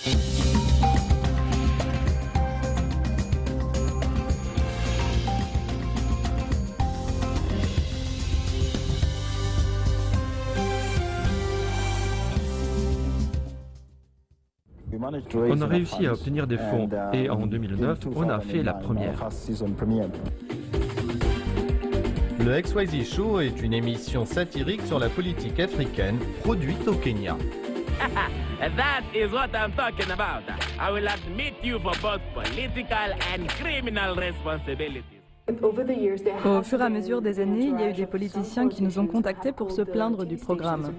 On a réussi à obtenir des fonds et en 2009, on a fait la première. Le XYZ Show est une émission satirique sur la politique africaine produite au Kenya. That is what I'm talking about. I will admit you for both political and criminal responsibilities. Au fur et à mesure des années, il y a eu des politiciens qui nous ont contactés pour se plaindre du programme.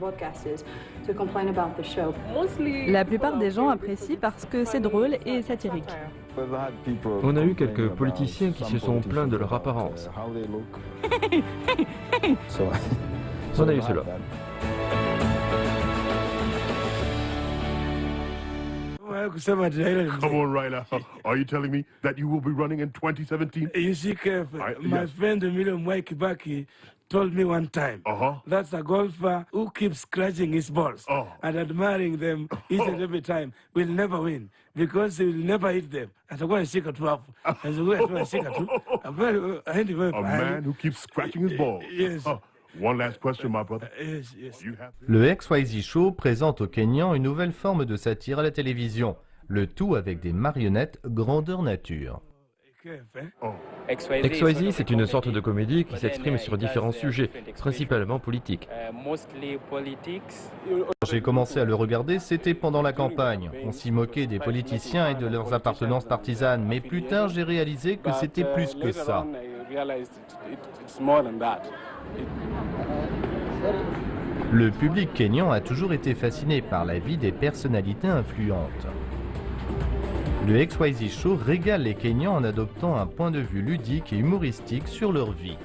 La plupart des gens apprécient parce que c'est drôle et satirique. On a eu quelques politiciens qui se sont plaints de leur apparence. On a eu cela. Come on, Raila. Are you telling me that you will be running in 2017? You see, Kev, my friend Emilio Mwai told me one time that's a golfer who keeps scratching his balls and admiring them each and every time will never win because he will never hit them. A man who keeps scratching his balls. Yes. One last question, my brother. Yes, yes. Le XYZ Show présente au Kenyan une nouvelle forme de satire à la télévision, le tout avec des marionnettes grandeur nature. XYZ, c'est une sorte de comédie qui s'exprime sur différents sujets, principalement politiques. Quand j'ai commencé à le regarder, c'était pendant la campagne. On s'y moquait des politiciens et de leurs appartenances partisanes, mais plus tard j'ai réalisé que c'était plus que ça. Le public kényan a toujours été fasciné par la vie des personnalités influentes. Le XYZ Show régale les Kenyans en adoptant un point de vue ludique et humoristique sur leur vie.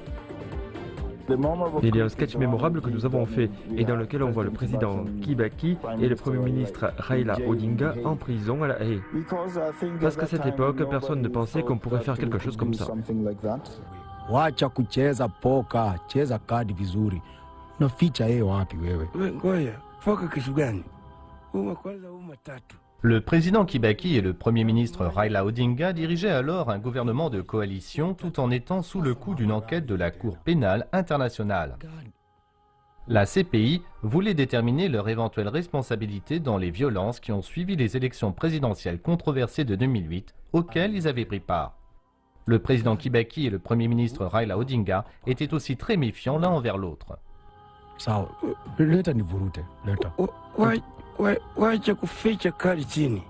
Il y a un sketch mémorable que nous avons fait et dans lequel on voit le président Kibaki et le premier ministre Raila Odinga en prison à La Haye. Parce qu'à cette époque, personne ne pensait qu'on pourrait faire quelque chose comme ça. Wacha kucheza poka, cheza kadi vizuri. Unaficha yeye wapi wewe? Ngoja, poka kitu gani? Uma kwanza uma tatu. Le président Kibaki et le premier ministre Raila Odinga dirigeaient alors un gouvernement de coalition tout en étant sous le coup d'une enquête de la Cour pénale internationale. La CPI voulait déterminer leur éventuelle responsabilité dans les violences qui ont suivi les élections présidentielles controversées de 2008 auxquelles ils avaient pris part. Le président Kibaki et le premier ministre Raila Odinga étaient aussi très méfiants l'un envers l'autre. Sawa, leta nivurute, leta. Wacha kuficha kadi chini.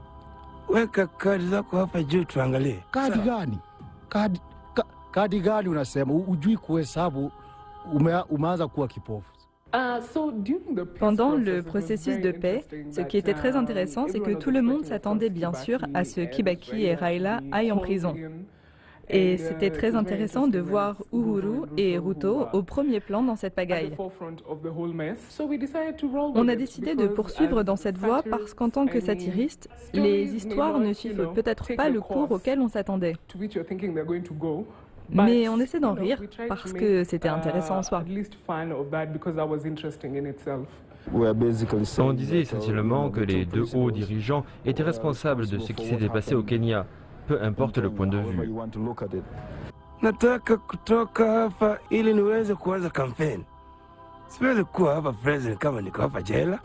Weka kadi zako hapa juu tuangalie. Kadi gani? Kadi gani unasema? Ujui kuhesabu, umeanza kuwa kipofu. Pendant le processus de paix, ce qui était très intéressant, c'est que tout le monde s'attendait bien sûr à ce Kibaki et Raila aillent en prison. Et c'était très intéressant de voir Uhuru et Ruto au premier plan dans cette pagaille. On a décidé de poursuivre dans cette voie parce qu'en tant que satiriste, les histoires ne suivent peut-être pas le cours auquel on s'attendait. Mais on essaie d'en rire parce que c'était intéressant en soi. On disait essentiellement que les deux hauts dirigeants étaient responsables de ce qui s'était passé au Kenya, peu importe le point de vue. Nataka kutoka hapa ili niweze kuanza kampeni. Siwezi kuwa hapa president kama niko hapa jela.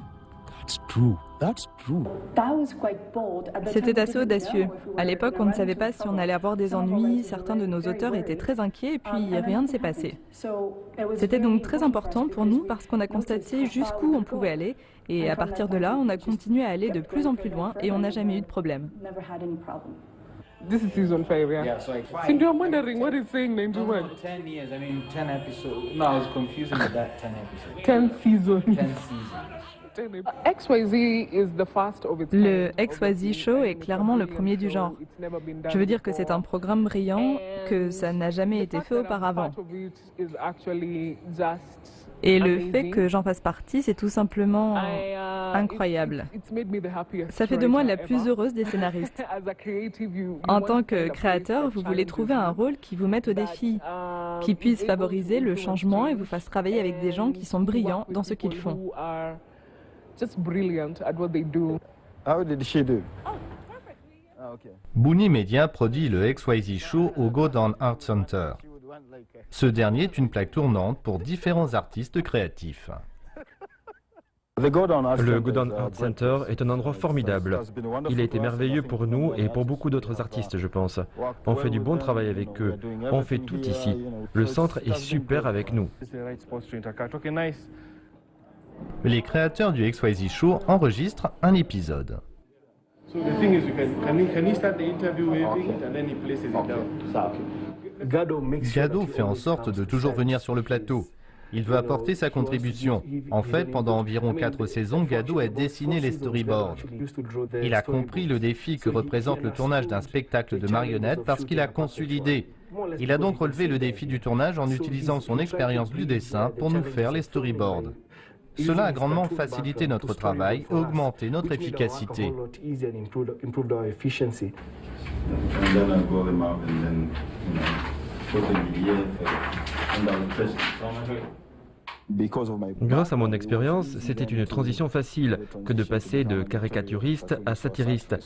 That's true. That's true. C'était assez audacieux. À l'époque, on ne savait pas si on allait avoir des ennuis, certains de nos auteurs étaient très inquiets et puis rien ne s'est passé. C'était donc très important pour nous parce qu'on a constaté jusqu'où on pouvait aller et à partir de là, on a continué à aller de plus en plus loin et on n'a jamais eu de problème. This is season 5, yeah? Yeah, so like 5. So I'm wondering what is saying 91? No, 10 years, I mean 10 episodes. No, I was confusing with that 10 episodes. 10 seasons. 10 seasons. XYZ is the first of its Le XYZ Show est clairement le premier du genre. Je veux dire que c'est un programme brillant, que ça n'a jamais été fait auparavant. Et le fait que j'en fasse partie, c'est tout simplement incroyable. Ça fait de moi la plus heureuse des scénaristes. En tant que créateur, vous voulez trouver un rôle qui vous mette au défi, qui puisse favoriser le changement et vous fasse travailler avec des gens qui sont brillants dans ce qu'ils font. Just brilliant at what they do. How did she do? Booni Media produit le XYZ Show au Godon Art Center. Ce dernier est une plaque tournante pour différents artistes créatifs. Le Godon Art Center est un endroit formidable. Il a été merveilleux pour nous et pour beaucoup d'autres artistes, je pense. On fait du bon travail avec eux. On fait tout ici. Le centre est super avec nous. Les créateurs du XYZ Show enregistrent un épisode. Gado fait en sorte de toujours venir sur le plateau. Il veut apporter sa contribution. En fait, pendant environ 4 saisons, Gado a dessiné les storyboards. Il a compris le défi que représente le tournage d'un spectacle de marionnettes parce qu'il a conçu l'idée. Il a donc relevé le défi du tournage en utilisant son expérience du dessin pour nous faire les storyboards. Cela a grandement facilité notre travail et augmenté notre efficacité. Grâce à mon expérience, c'était une transition facile que de passer de caricaturiste à satiriste,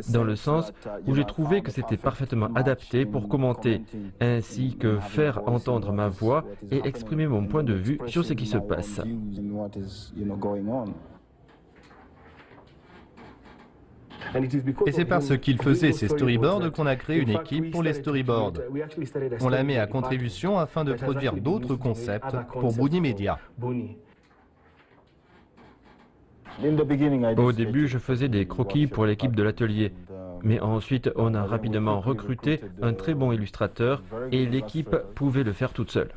dans le sens où j'ai trouvé que c'était parfaitement adapté pour commenter, ainsi que faire entendre ma voix et exprimer mon point de vue sur ce qui se passe. Et c'est parce qu'il faisait ces storyboards qu'on a créé une équipe pour les storyboards. On la met à contribution afin de produire d'autres concepts pour Booni Media. Au début, je faisais des croquis pour l'équipe de l'atelier, mais ensuite on a rapidement recruté un très bon illustrateur et l'équipe pouvait le faire toute seule.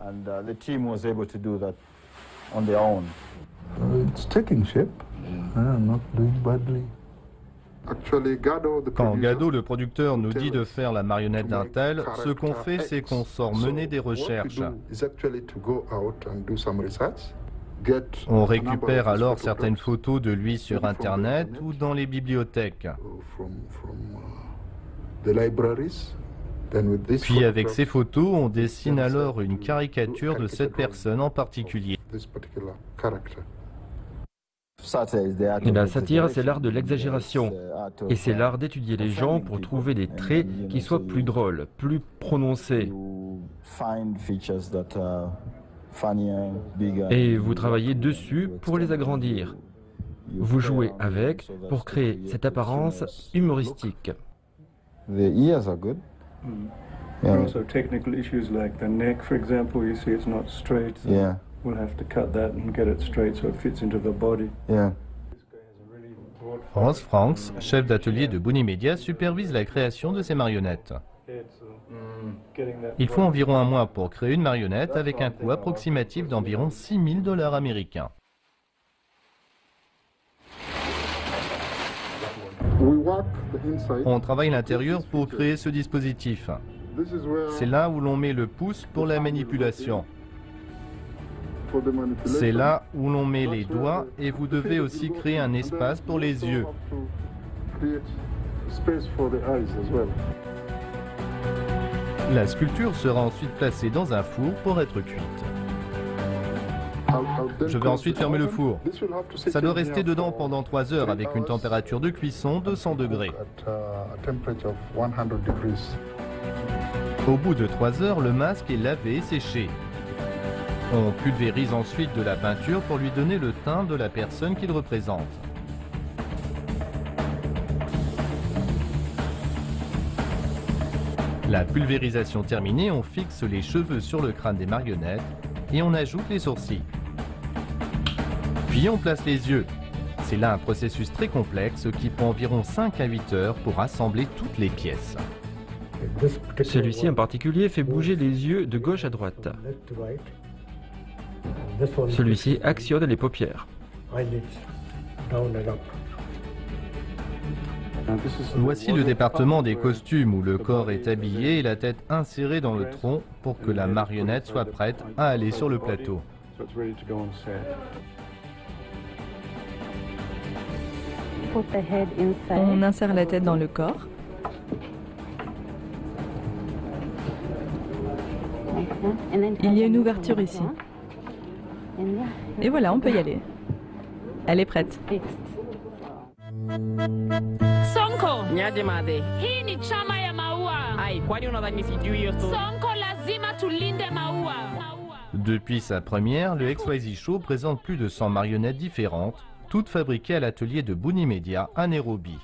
Quand Gado, le producteur, nous dit de faire la marionnette d'un tel, ce qu'on fait, c'est qu'on sort mener des recherches. On récupère alors certaines photos de lui sur Internet ou dans les bibliothèques. Puis avec ces photos, on dessine alors une caricature de cette personne en particulier. La satire, c'est l'art de l'exagération. Et c'est l'art d'étudier les gens pour trouver des traits qui soient plus drôles, plus prononcés. Et vous travaillez dessus pour les agrandir. Vous jouez avec pour créer cette apparence humoristique. We'll have to cut that and get it straight so it fits into the body. Ross Franks, chef d'atelier de Booni Media, supervise la création de ces marionnettes. Il faut environ un mois pour créer une marionnette avec un coût approximatif d'environ $6,000 américains. On travaille l'intérieur pour créer ce dispositif. C'est là où l'on met le pouce pour la manipulation. C'est là où l'on met les doigts et vous devez aussi créer un espace pour les yeux. La sculpture sera ensuite placée dans un four pour être cuite. Je vais ensuite fermer le four. Ça doit rester dedans pendant 3 heures avec une température de cuisson de 100 degrés. Au bout de 3 heures, le masque est lavé et séché. On pulvérise ensuite de la peinture pour lui donner le teint de la personne qu'il représente. La pulvérisation terminée, on fixe les cheveux sur le crâne des marionnettes et on ajoute les sourcils. Puis on place les yeux. C'est là un processus très complexe qui prend environ 5 à 8 heures pour assembler toutes les pièces. Celui-ci en particulier fait bouger les yeux de gauche à droite. Celui-ci actionne les paupières. Voici le département des costumes où le corps est habillé et la tête insérée dans le tronc pour que la marionnette soit prête à aller sur le plateau. On insère la tête dans le corps. Il y a une ouverture ici. Et voilà, on peut y aller. Elle est prête. Sonko, Niaje madhe? Hii ni chama ya maua. Ai, kwani unadhani sijui hiyo story? Sonko lazima tulinde maua. Depuis sa première, le XYZ Show présente plus de 100 marionnettes différentes, toutes fabriquées à l'atelier de Buni Media à Nairobi.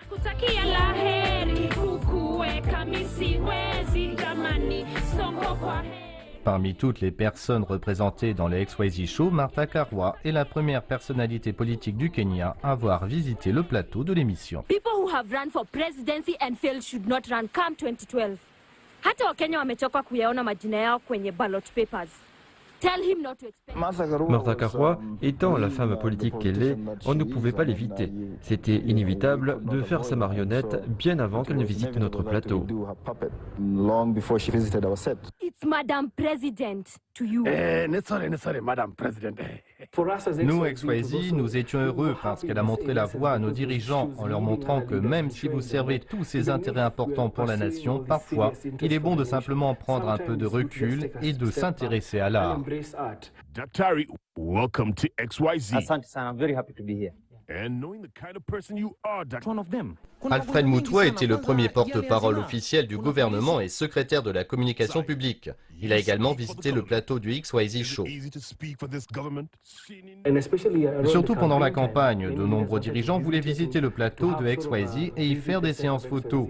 Kutakia laheri kukuweka misiwezi jamani Sonko kwa heri. Parmi toutes les personnes représentées dans le XYZ Show, Martha Karua est la première personnalité politique du Kenya à avoir visité le plateau de l'émission. People who have run for presidency and failed should not run come 2012. Hata Wakenya wamechoka kuyaona majina yao kwenye ballot papers. Tell him not to expect... Martha Karua, étant la femme politique qu'elle est, on ne pouvait pas l'éviter. C'était inévitable de faire sa marionnette bien avant qu'elle ne visite notre plateau. It's Madam President to you. Sorry, Madam President. Nous, XYZ, nous étions heureux parce qu'elle a montré la voie à nos dirigeants en leur montrant que même si vous servez tous ces intérêts importants pour la nation, parfois, il est bon de simplement prendre un peu de recul et de s'intéresser à l'art. Daktari, welcome to XYZ. Asante sana, I'm very happy to be here. And knowing the kind of person you are, one of them. Alfred Mutua était le premier porte-parole officiel du gouvernement et secrétaire de la communication publique. Il a également visité le plateau du XYZ Show. Surtout pendant la campagne, de nombreux dirigeants voulaient visiter le plateau de XYZ et y faire des séances photos.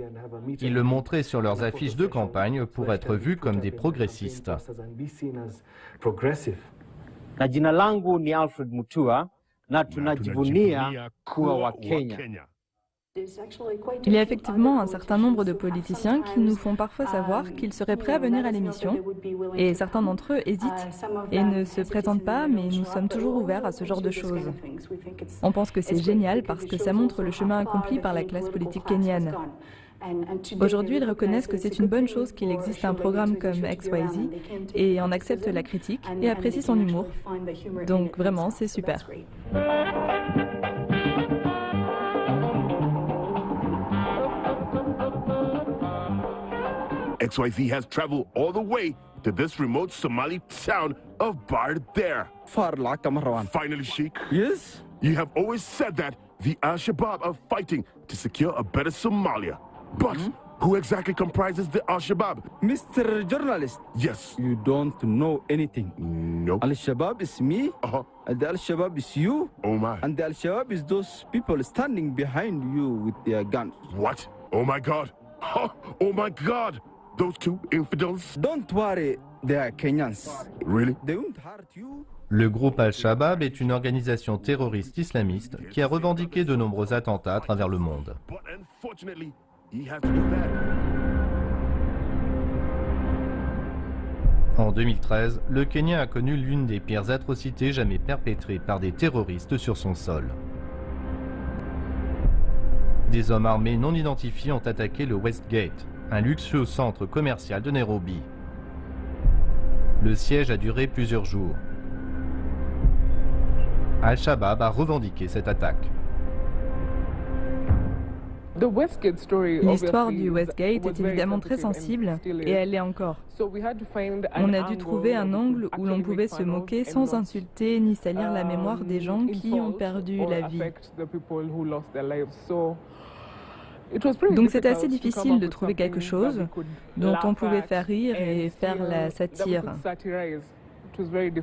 Ils le montraient sur leurs affiches de campagne pour être vus comme des progressistes. Na jina langu ni Alfred Mutua na tunajivunia kuwa wa Kenya. Il y a effectivement un certain nombre de politiciens qui nous font parfois savoir qu'ils seraient prêts à venir à l'émission, et certains d'entre eux hésitent et ne se présentent pas, mais nous sommes toujours ouverts à ce genre de choses. On pense que c'est génial parce que ça montre le chemin accompli par la classe politique kenyane. Aujourd'hui, ils reconnaissent que c'est une bonne chose qu'il existe un programme comme XYZ et en acceptent la critique et apprécient son humour. Donc vraiment, c'est super. XYZ has traveled all the way to this remote Somali town of Bardare. Finally, Sheikh. Yes? You have always said that the Al-Shabaab are fighting to secure a better Somalia. But who exactly comprises the Al-Shabaab? Mr. Journalist. Yes. You don't know anything. Nope. Al-Shabaab is me, and the Al-Shabaab is you. Oh my. And the Al-Shabaab is those people standing behind you with their guns. What? Oh my God. Oh my God. Those two infidels? Don't worry, they are Kenyans. Really? They won't hurt you. Le groupe Al-Shabaab est une organisation terroriste islamiste qui a revendiqué de nombreux attentats à travers le monde. But unfortunately, he has to do that. En 2013, le Kenya a connu l'une des pires atrocités jamais perpétrées par des terroristes sur son sol. Des hommes armés non identifiés ont attaqué le Westgate, un luxueux centre commercial de Nairobi. Le siège a duré plusieurs jours. Al-Shabaab a revendiqué cette attaque. L'histoire du Westgate est évidemment très sensible et elle l'est encore. On a dû trouver un angle où l'on pouvait se moquer sans insulter ni salir la mémoire des gens qui ont perdu la vie. Donc c'était assez difficile de trouver quelque chose dont on pouvait faire rire et faire la satire.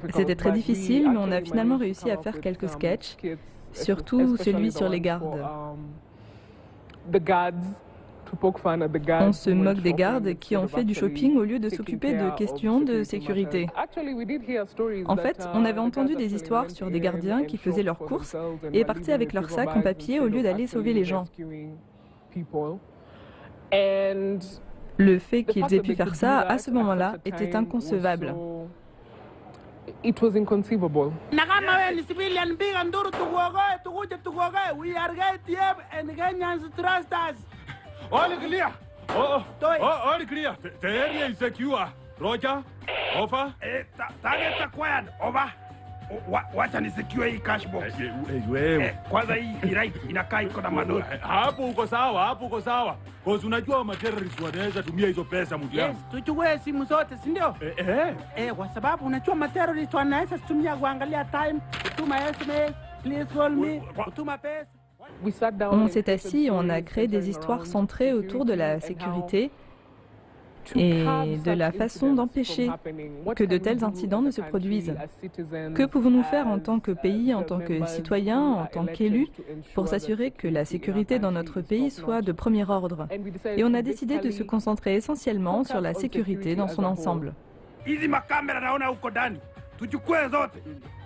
C'était très difficile, mais on a finalement réussi à faire quelques sketchs, surtout celui sur les gardes. On se moque des gardes qui ont fait du shopping au lieu de s'occuper de questions de sécurité. En fait, on avait entendu des histoires sur des gardiens qui faisaient leurs courses et partaient avec leurs sacs en papier au lieu d'aller sauver les gens. Le fait qu'ils aient pu faire ça, à ce moment-là, était inconcevable. Na kama wewe ni civilian, piga nduru tukuokoe, tukuje tukuokoe. We are KTF and Kenyans trust us. All clear. All clear. The area is secure. Roger. Over. Target acquired. Over. Wacha ni secure hii cash box. Kwanza hii right inakaa iko na manoti. Hapo uko sawa, hapo uko sawa. Cause unajua materrorist wanaweza tumia hizo pesa mtu yangu. Yes, tuchukue simu zote, si ndio? Kwa sababu unajua materrorist wanaweza tumia kuangalia time, kutuma SMS, please call me, kutuma pesa. On s'est assis et on a créé des histoires centrées autour de la sécurité et de la façon d'empêcher que de tels incidents ne se produisent. Que pouvons-nous faire en tant que pays, en tant que citoyens, en tant qu'élus, pour s'assurer que la sécurité dans notre pays soit de premier ordre? Et on a décidé de se concentrer essentiellement sur la sécurité dans son ensemble. Tuchukue zote.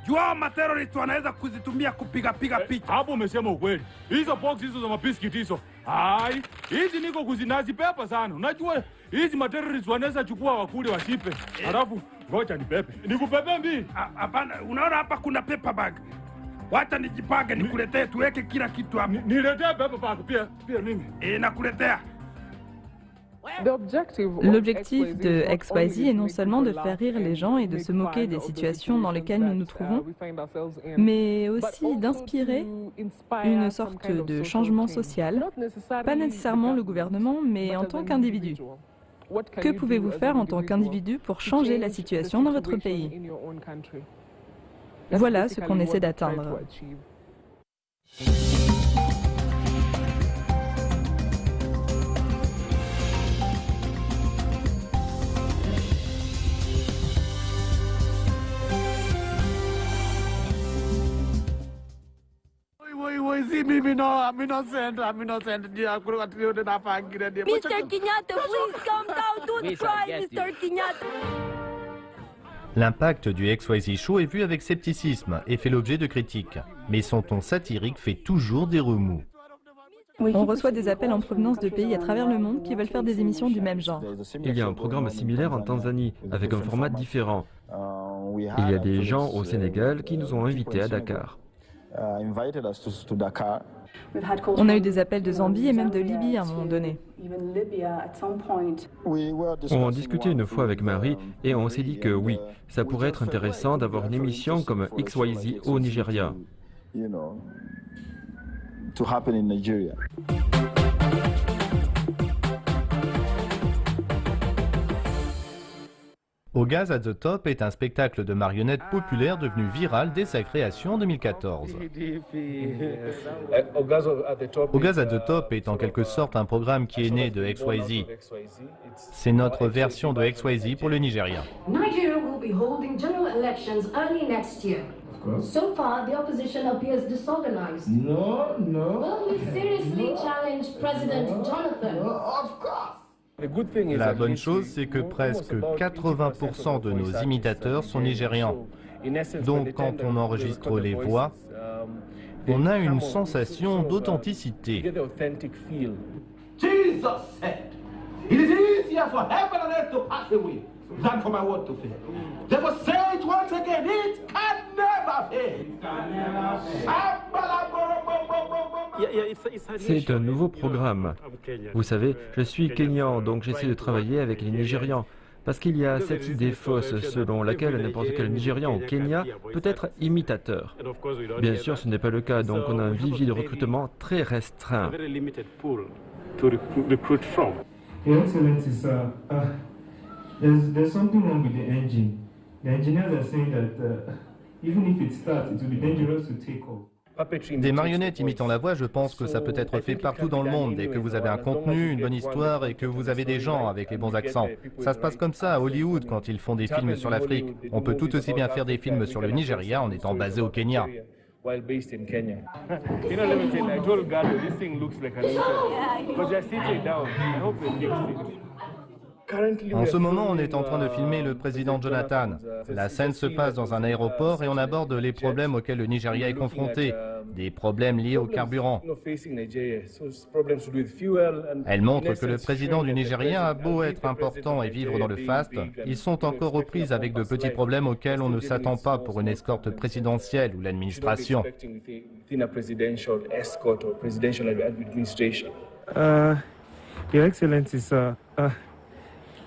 Jua materrorist wanaweza kuzitumia kupiga picha. Hapo umesema ukweli. Hizo box hizo za mabiskiti hizo. Hai, hizi niko kuzinazipepa sana. Unajua hizi materrorist wanaweza chukua wakule wasipe. Alafu ngoja nipepe. Nikupepe mbi? Hapana, unaona hapa kuna paper bag. Wacha nijipange nikuletee tuweke kila kitu hapa. Niletee paper bag pia mimi. Nakuletea. L'objectif de XYZ est non seulement de faire rire les gens et de se moquer des situations dans lesquelles nous nous trouvons, mais aussi d'inspirer une sorte de changement social, pas nécessairement le gouvernement, mais en tant qu'individu. Que pouvez-vous faire en tant qu'individu pour changer la situation dans votre pays? Voilà ce qu'on essaie d'atteindre. Mr. Kenyatta, please calm down, don't cry, Mr. Kenyatta. L'impact du XYZ Show est vu avec scepticisme et fait l'objet de critiques. Mais son ton satirique fait toujours des remous. On reçoit des appels en provenance de pays à travers le monde qui veulent faire des émissions du même genre. Il y a un programme similaire en Tanzanie, avec un format différent. Il y a des gens au Sénégal qui nous ont invités à Dakar. On a eu des appels de Zambie et même de Libye à un moment donné. On discutait une fois avec Marie et on s'est dit que oui, ça pourrait être intéressant d'avoir une émission comme XYZ au Nigeria. Au Gaz at the Top est un spectacle de marionnettes populaire devenu viral dès sa création en 2014. Au Gaz at the Top est en quelque sorte un programme qui est né de XYZ. C'est notre version de XYZ pour le Nigeria. Nigeria will be holding general elections early next year. So far, the opposition appears disorganized. No. Will you seriously challenge President Jonathan? Of course. La bonne chose, c'est que presque 80% de nos imitateurs sont nigérians. Donc quand on enregistre les voix, on a une sensation d'authenticité. Jesus said, it is easier for heaven and earth to pass away than for my word to fail. Therefore say it once again, it can never fail. C'est un nouveau programme. Vous savez, je suis Kenyan, donc j'essaie de travailler avec les Nigérians. Parce qu'il y a cette idée fausse selon laquelle n'importe quel Nigérian au Kenya peut être imitateur. Bien sûr, ce n'est pas le cas, donc on a un vivier de recrutement très restreint. Your Excellency, sir, there's something wrong with the engine. The engineers are saying that even if it starts, it will be dangerous to take off. Des marionnettes imitant la voix, je pense que ça peut être fait partout dans le monde. Dès que vous avez un contenu, une bonne histoire et que vous avez des gens avec les bons accents. Ça se passe comme ça à Hollywood quand ils font des films sur l'Afrique. On peut tout aussi bien faire des films sur le Nigeria en étant basé au Kenya. While based in Kenya. You know, let me tell you, I told Galo, this thing looks like an interview. Because they're sitting down. I hope they fixed it. En ce moment, on est en train de filmer le président Jonathan. La scène se passe dans un aéroport et on aborde les problèmes auxquels le Nigeria est confronté, des problèmes liés au carburant. Elle montre que le président du Nigeria a beau être important et vivre dans le faste, ils sont encore aux prises avec de petits problèmes auxquels on ne s'attend pas pour une escorte présidentielle ou l'administration. Your Excellency, sir,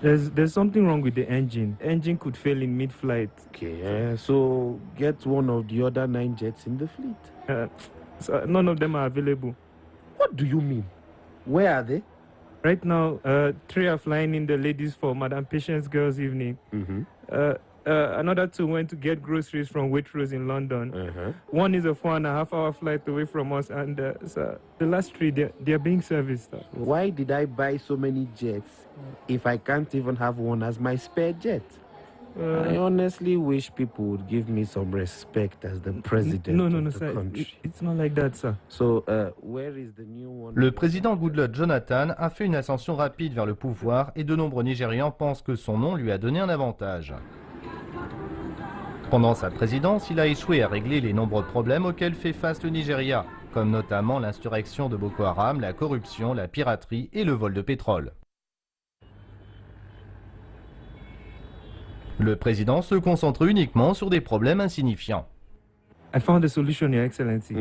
there's something wrong with the engine. The engine could fail in mid-flight. Okay, so get one of the other 9 jets in the fleet. So none of them are available. What do you mean? Where are they? Right now, 3 are flying in the ladies for Madame Patience Girls Evening. Another two went to get groceries from Waitrose in London. One is a 4.5-hour flight away from us, and so the last three, they're being serviced. Why did I buy so many jets if I can't even have one as my spare jet? I honestly wish people would give me some respect as the president of the country. It's not like that, sir. So, where is the new one? Le président Goodluck Jonathan a fait une ascension rapide vers le pouvoir et de nombreux Nigérians pensent que son nom lui a donné un avantage. Pendant sa présidence, il a échoué à régler les nombreux problèmes auxquels fait face le Nigeria, comme notamment l'insurrection de Boko Haram, la corruption, la piraterie et le vol de pétrole. Le président se concentre uniquement sur des problèmes insignifiants. I found a solution, Your Excellency.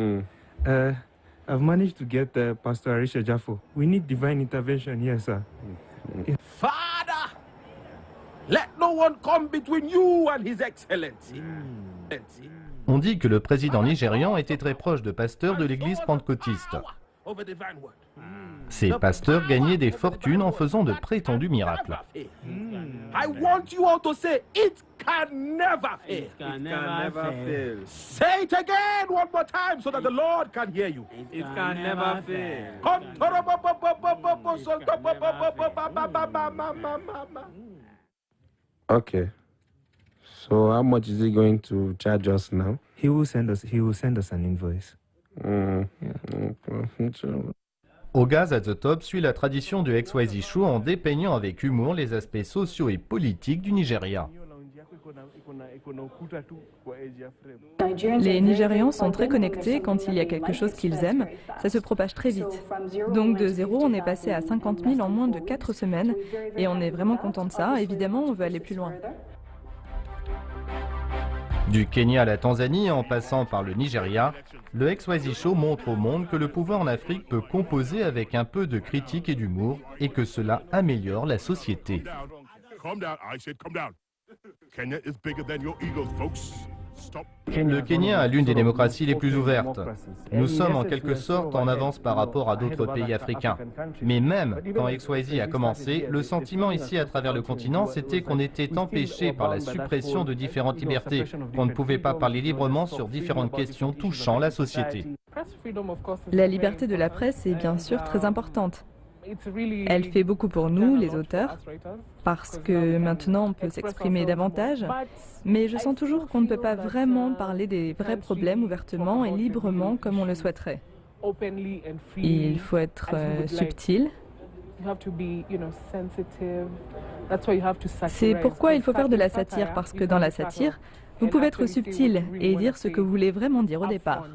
I've managed to get Pastor Arisha Jaffo. We need divine intervention here, sir. Father, let no one come between you and His Excellency. On dit que le président nigérian était très proche de pasteurs de l'église pentecôtiste. Ces pasteurs gagnaient des fortunes en faisant de prétendus miracles. I want you all to say, it can never fail. It can never fail. Say it again one more time so that the Lord can hear you. It can never fail. Okay. So how much is he going to charge us now? He will send us an invoice. Au Gaz at the Top suit la tradition du XYZ Show en dépeignant avec humour les aspects sociaux et politiques du Nigeria. Les Nigérians sont très connectés quand il y a quelque chose qu'ils aiment, ça se propage très vite. Donc de 0, on est passé à 50 000 en moins de 4 semaines et on est vraiment content de ça. Évidemment, on veut aller plus loin. Du Kenya à la Tanzanie en passant par le Nigeria, le XYZ Show montre au monde que le pouvoir en Afrique peut composer avec un peu de critique et d'humour et que cela améliore la société. Le Kenya a l'une des démocraties les plus ouvertes. Nous sommes en quelque sorte en avance par rapport à d'autres pays africains. Mais même quand XYZ a commencé, le sentiment ici à travers le continent, c'était qu'on était empêché par la suppression de différentes libertés, qu'on ne pouvait pas parler librement sur différentes questions touchant la société. La liberté de la presse est bien sûr très importante. Elle fait beaucoup pour nous, les auteurs, parce que maintenant on peut s'exprimer davantage, mais je sens toujours qu'on ne peut pas vraiment parler des vrais problèmes ouvertement et librement comme on le souhaiterait. Il faut être subtil. C'est pourquoi il faut faire de la satire, parce que dans la satire, vous pouvez être subtil et dire ce que vous voulez vraiment dire au départ.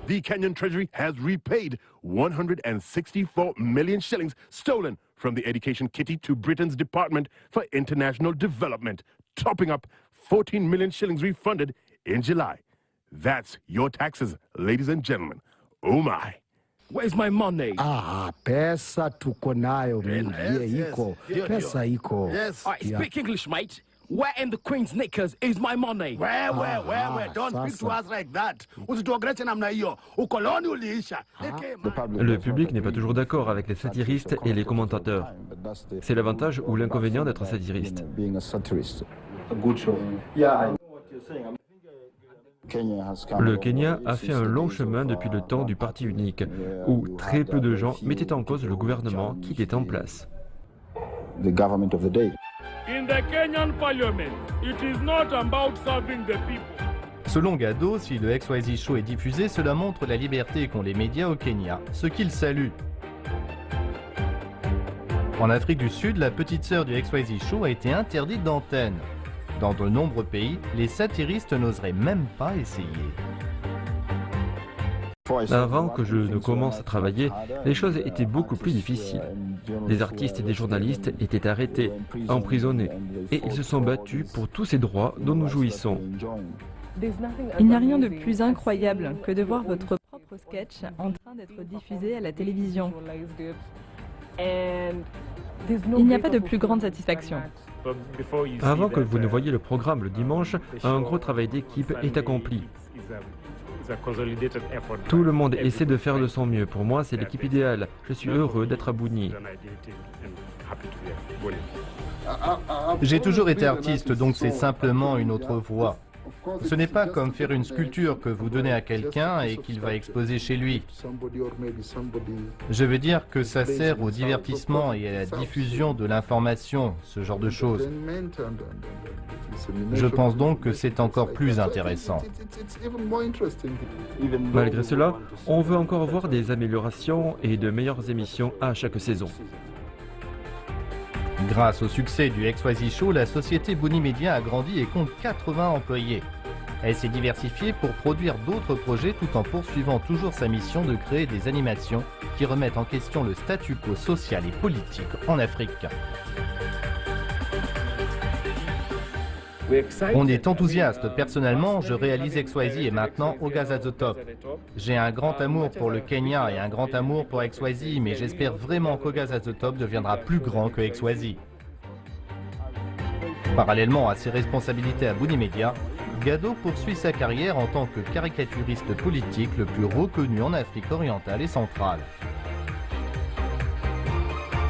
The Kenyan Treasury has repaid 164 million shillings stolen from the education kitty to Britain's Department for International Development, topping up 14 million shillings refunded in July. That's your taxes, ladies and gentlemen. Oh my. Where's my money? Pesa tuko nayo mingi. Pesa iko. Yes. All right, speak English, mate. Where in the Queen's knickers is my money? Where? Don't speak to us like that. Le public n'est pas toujours d'accord avec les satiristes et les commentateurs. C'est l'avantage ou l'inconvénient d'être satiriste. Le Kenya a fait un long chemin depuis le temps du parti unique, où très peu de gens mettaient en cause le gouvernement qui était en place. In the Kenyan parliament, it is not about serving the people. Selon Gado, si le XYZ Show est diffusé, cela montre la liberté qu'ont les médias au Kenya, ce qu'il salue. En Afrique du Sud, la petite sœur du XYZ Show a été interdite d'antenne. Dans de nombreux pays, les satiristes n'oseraient même pas essayer. Avant que je ne commence à travailler, les choses étaient beaucoup plus difficiles. Des artistes et des journalistes étaient arrêtés, emprisonnés, et ils se sont battus pour tous ces droits dont nous jouissons. Il n'y a rien de plus incroyable que de voir votre propre sketch en train d'être diffusé à la télévision. Il n'y a pas de plus grande satisfaction. Avant que vous ne voyiez le programme le dimanche, un gros travail d'équipe est accompli. Tout le monde essaie de faire de son mieux. Pour moi, c'est l'équipe idéale. Je suis heureux d'être à Buni. J'ai toujours été artiste, donc c'est simplement une autre voie. Ce n'est pas comme faire une sculpture que vous donnez à quelqu'un et qu'il va exposer chez lui. Je veux dire que ça sert au divertissement et à la diffusion de l'information, ce genre de choses. Je pense donc que c'est encore plus intéressant. Malgré cela, on veut encore voir des améliorations et de meilleures émissions à chaque saison. Grâce au succès du XYZ Show, la société Buni Media a grandi et compte 80 employés. Elle s'est diversifiée pour produire d'autres projets tout en poursuivant toujours sa mission de créer des animations qui remettent en question le statu quo social et politique en Afrique. On est enthousiaste. Personnellement, je réalise XYZ et maintenant Oga's at the Top. J'ai un grand amour pour le Kenya et un grand amour pour XYZ, mais j'espère vraiment qu'Oga's at the Top deviendra plus grand que XYZ. Parallèlement à ses responsabilités à Buni Media, Gado poursuit sa carrière en tant que caricaturiste politique le plus reconnu en Afrique orientale et centrale.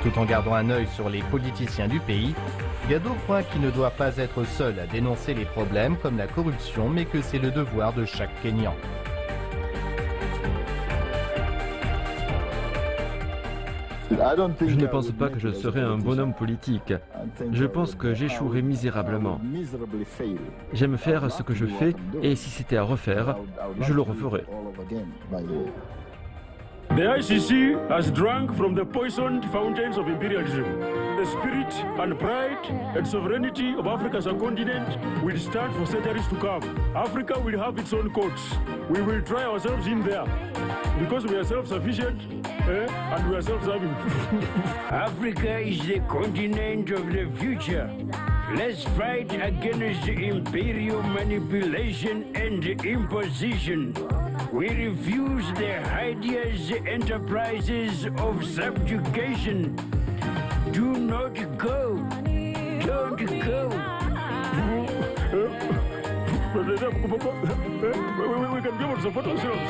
Tout en gardant un œil sur les politiciens du pays, Gado croit qu'il ne doit pas être seul à dénoncer les problèmes comme la corruption, mais que c'est le devoir de chaque Kenyan. Je ne pense pas que je serai un bonhomme politique. Je pense que j'échouerai misérablement. J'aime faire ce que je fais et si c'était à refaire, je le referais. The ICC has drunk from the poisoned fountains of imperialism. The spirit and pride and sovereignty of Africa as a continent will stand for centuries to come. Africa will have its own courts. We will try ourselves in there because we are self-sufficient and we are self-serving. Africa is the continent of the future. Let's fight against imperial manipulation and imposition. We refuse the hideous enterprises of subjugation. Do not go. Don't go. We can be able to support ourselves.